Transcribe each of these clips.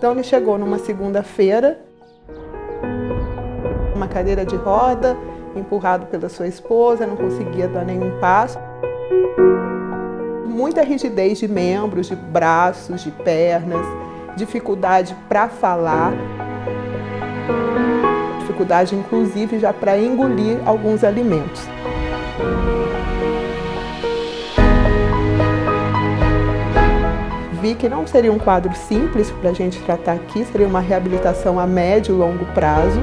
Então ele chegou numa segunda-feira, uma cadeira de roda, empurrado pela sua esposa, não conseguia dar nenhum passo. Muita rigidez de membros, de braços, de pernas, dificuldade para falar, dificuldade inclusive já para engolir alguns alimentos. Vi que não seria um quadro simples para a gente tratar aqui, seria uma reabilitação a médio e longo prazo.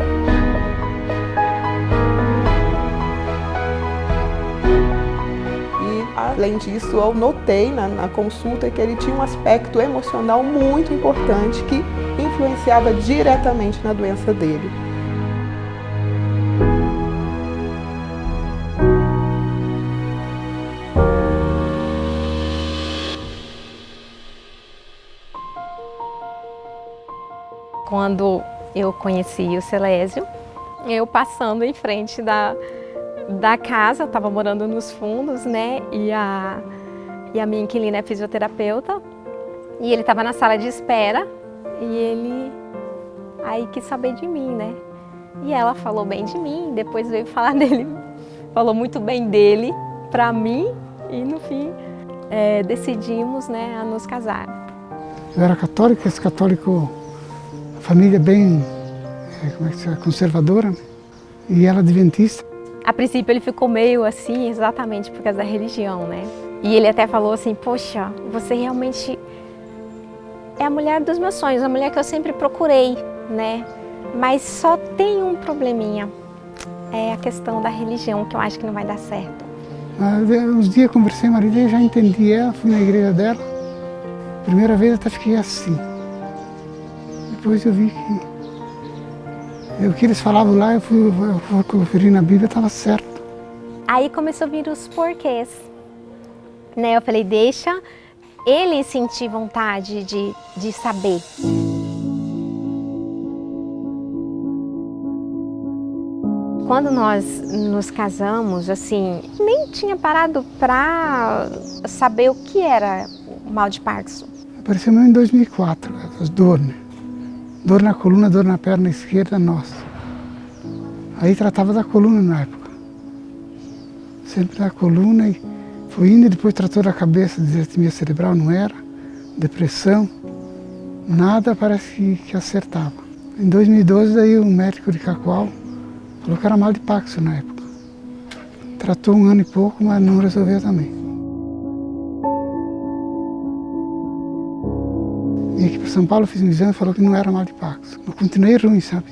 E, além disso, eu notei na consulta que ele tinha um aspecto emocional muito importante que influenciava diretamente na doença dele. Quando eu conheci o Celésio, eu passando em frente da casa, eu estava morando nos fundos, né? E a minha inquilina é fisioterapeuta, e ele estava na sala de espera, e ele aí quis saber de mim, né? E ela falou bem de mim, depois veio falar dele, falou muito bem dele para mim, e no fim decidimos, né, a nos casar. Eu era católico, esse católico, família bem conservadora, né? E ela adventista. A princípio ele ficou meio assim, exatamente por causa da religião, né? E ele até falou assim, poxa, você realmente é a mulher dos meus sonhos, a mulher que eu sempre procurei, né? Mas só tem um probleminha, é a questão da religião, que eu acho que não vai dar certo. Uns dias conversei com a Maria, já entendi ela, fui na igreja dela. Primeira vez até fiquei assim. Depois eu vi que o que eles falavam lá, eu fui conferir na Bíblia, estava certo. Aí começou a vir os porquês, né? Eu falei, deixa ele sentir vontade de saber. Quando nós nos casamos, assim, nem tinha parado para saber o que era o mal de Parkinson. Apareceu mesmo em 2004, as dores, né? Dor na coluna, dor na perna esquerda, nossa. Aí tratava da coluna na época. Sempre da coluna e foi indo, e depois tratou da cabeça, disritmia cerebral, não era, depressão, nada parece que acertava. Em 2012, daí o médico de Cacoal falou que era mal de Parkinson na época. Tratou 1 ano e pouco, mas não resolveu também. Vim aqui para São Paulo, fiz um exame e falou que não era mal de Parkinson. Eu continuei ruim, sabe?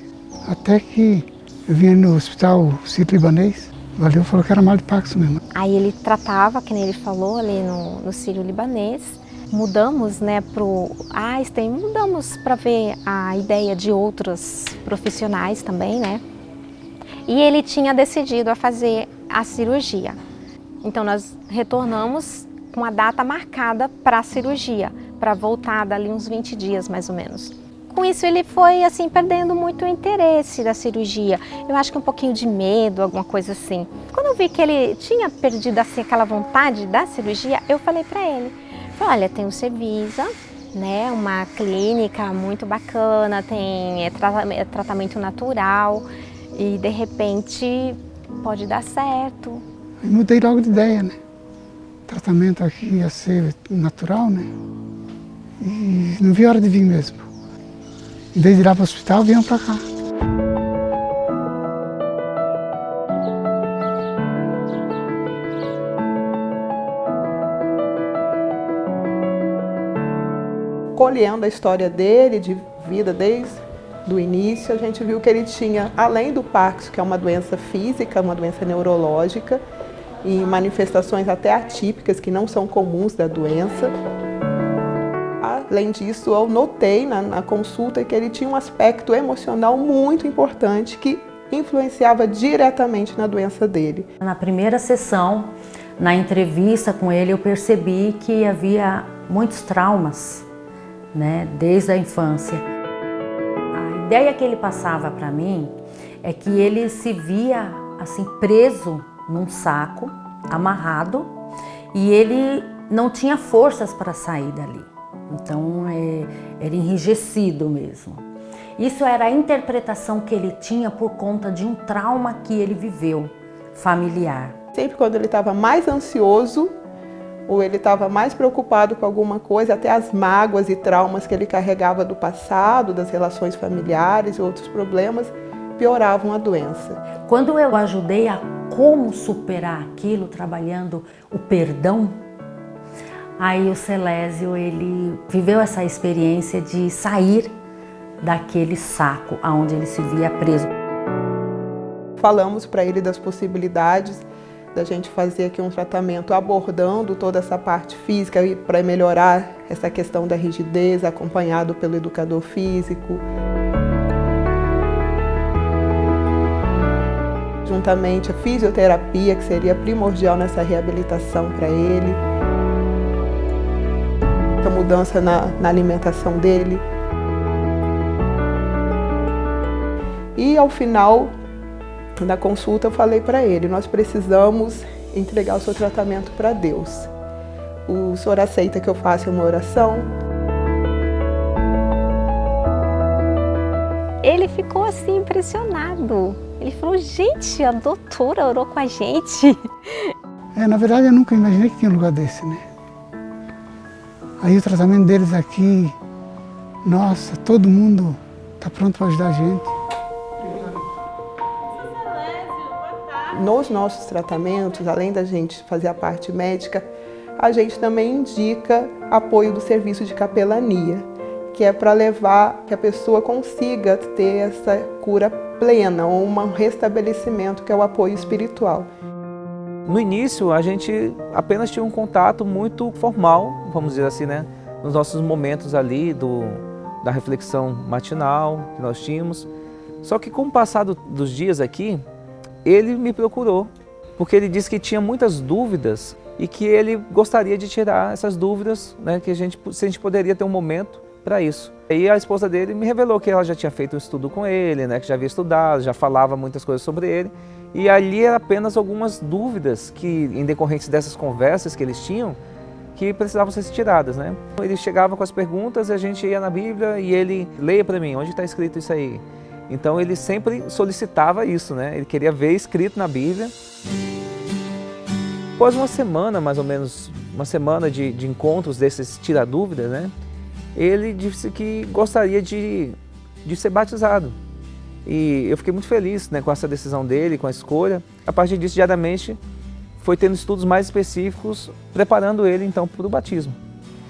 Até que eu vim no hospital Sírio-Libanês, valeu, falou que era mal de Parkinson mesmo. Aí ele tratava, que nem ele falou, ali no Sírio-Libanês. Mudamos, né, pro Einstein, mudamos para ver a ideia de outros profissionais também, né? E ele tinha decidido a fazer a cirurgia. Então nós retornamos com a data marcada para a cirurgia, para voltar dali uns 20 dias mais ou menos. Com isso ele foi assim perdendo muito o interesse da cirurgia. Eu acho que um pouquinho de medo, alguma coisa assim. Quando eu vi que ele tinha perdido assim aquela vontade da cirurgia, eu falei para ele, olha, tem o Cevisa, né, uma clínica muito bacana, tem tratamento natural e de repente pode dar certo. Eu mudei logo de ideia, né? O tratamento aqui ia ser natural, né? E não vi a hora de vir mesmo. Em vez de ir lá para o hospital, vinham para cá. Colhendo a história dele, de vida desde o início, a gente viu que ele tinha, além do Parkinson, que é uma doença física, uma doença neurológica, e manifestações até atípicas que não são comuns da doença. Além disso, eu notei na consulta que ele tinha um aspecto emocional muito importante que influenciava diretamente na doença dele. Na primeira sessão, na entrevista com ele, eu percebi que havia muitos traumas, né, desde a infância. A ideia que ele passava para mim é que ele se via assim preso num saco, amarrado, e ele não tinha forças para sair dali. Então era enrijecido mesmo. Isso era a interpretação que ele tinha por conta de um trauma que ele viveu, familiar. Sempre quando ele estava mais ansioso, ou ele estava mais preocupado com alguma coisa, até as mágoas e traumas que ele carregava do passado, das relações familiares e outros problemas, pioravam a doença. Quando eu ajudei a como superar aquilo, trabalhando o perdão, aí o Celésio, ele viveu essa experiência de sair daquele saco onde ele se via preso. Falamos para ele das possibilidades da gente fazer aqui um tratamento abordando toda essa parte física e para melhorar essa questão da rigidez, acompanhado pelo educador físico. Juntamente a fisioterapia, que seria primordial nessa reabilitação para ele. A mudança na alimentação dele. E ao final da consulta eu falei para ele, nós precisamos entregar o seu tratamento para Deus. O senhor aceita que eu faça uma oração? Ele ficou assim impressionado. Ele falou, gente, a doutora orou com a gente. Na verdade eu nunca imaginei que tinha um lugar desse, né? Aí o tratamento deles aqui, nossa, todo mundo está pronto para ajudar a gente. Nos nossos tratamentos, além da gente fazer a parte médica, a gente também indica apoio do serviço de capelania, que é para levar que a pessoa consiga ter essa cura plena ou um restabelecimento, que é o apoio espiritual. No início, a gente apenas tinha um contato muito formal, vamos dizer assim, né? Nos nossos momentos ali da reflexão matinal que nós tínhamos. Só que com o passar dos dias aqui, ele me procurou, porque ele disse que tinha muitas dúvidas e que ele gostaria de tirar essas dúvidas, né, se a gente poderia ter um momento para isso. E a esposa dele me revelou que ela já tinha feito um estudo com ele, né, que já havia estudado, já falava muitas coisas sobre ele, e ali eram apenas algumas dúvidas que, em decorrência dessas conversas que eles tinham, que precisavam ser tiradas, né? Ele chegava com as perguntas, a gente ia na Bíblia e ele leia para mim, onde está escrito isso aí? Então ele sempre solicitava isso, né? Ele queria ver escrito na Bíblia. Após uma semana, mais ou menos, uma semana de encontros desses tira-dúvidas, né? Ele disse que gostaria de ser batizado. E eu fiquei muito feliz, né, com essa decisão dele, com a escolha. A partir disso, diariamente, foi tendo estudos mais específicos, preparando ele, então, para o batismo.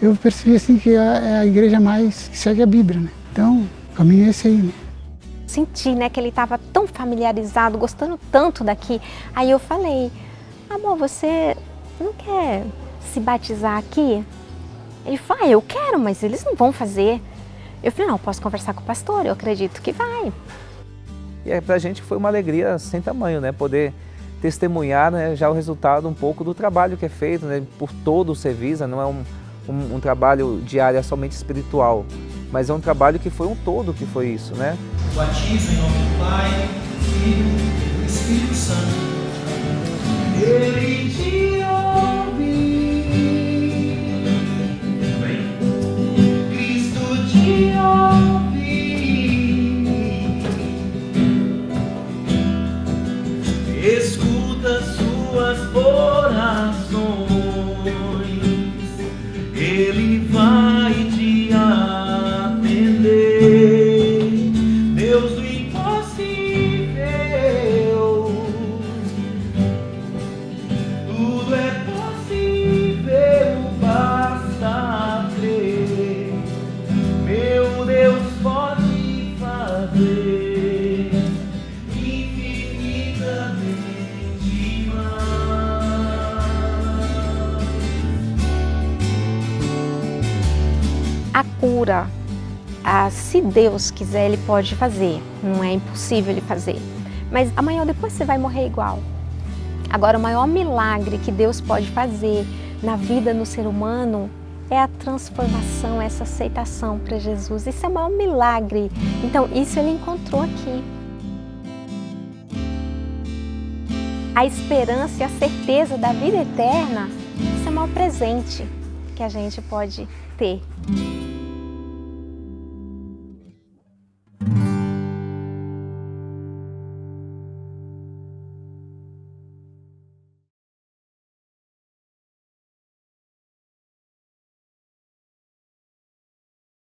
Eu percebi, assim, que é a igreja mais que segue a Bíblia, né? Então, o caminho é esse aí, né? Senti, né, que ele estava tão familiarizado, gostando tanto daqui. Aí eu falei, amor, você não quer se batizar aqui? Ele falou, eu quero, mas eles não vão fazer. Eu falei, não, posso conversar com o pastor, eu acredito que vai. E pra gente foi uma alegria sem tamanho, né, poder testemunhar, né, já o resultado um pouco do trabalho que é feito, né, por todo o Cevisa. Não é um trabalho de área somente espiritual, mas é um trabalho que foi um todo que foi isso, né? Batizo em nome do Pai, do Filho e do Espírito Santo. Ele te ouve. Cristo te ouve. Escuta suas orações. Ele vai te atender. Deus do impossível, tudo é possível, basta crer. Meu Deus pode fazer infinitamente mais. A cura, se Deus quiser, Ele pode fazer, não é impossível Ele fazer. Mas amanhã ou depois você vai morrer igual. Agora, o maior milagre que Deus pode fazer na vida no ser humano é a transformação, essa aceitação para Jesus. Isso é o maior milagre. Então, isso Ele encontrou aqui. A esperança e a certeza da vida eterna, isso é o maior presente que a gente pode ter.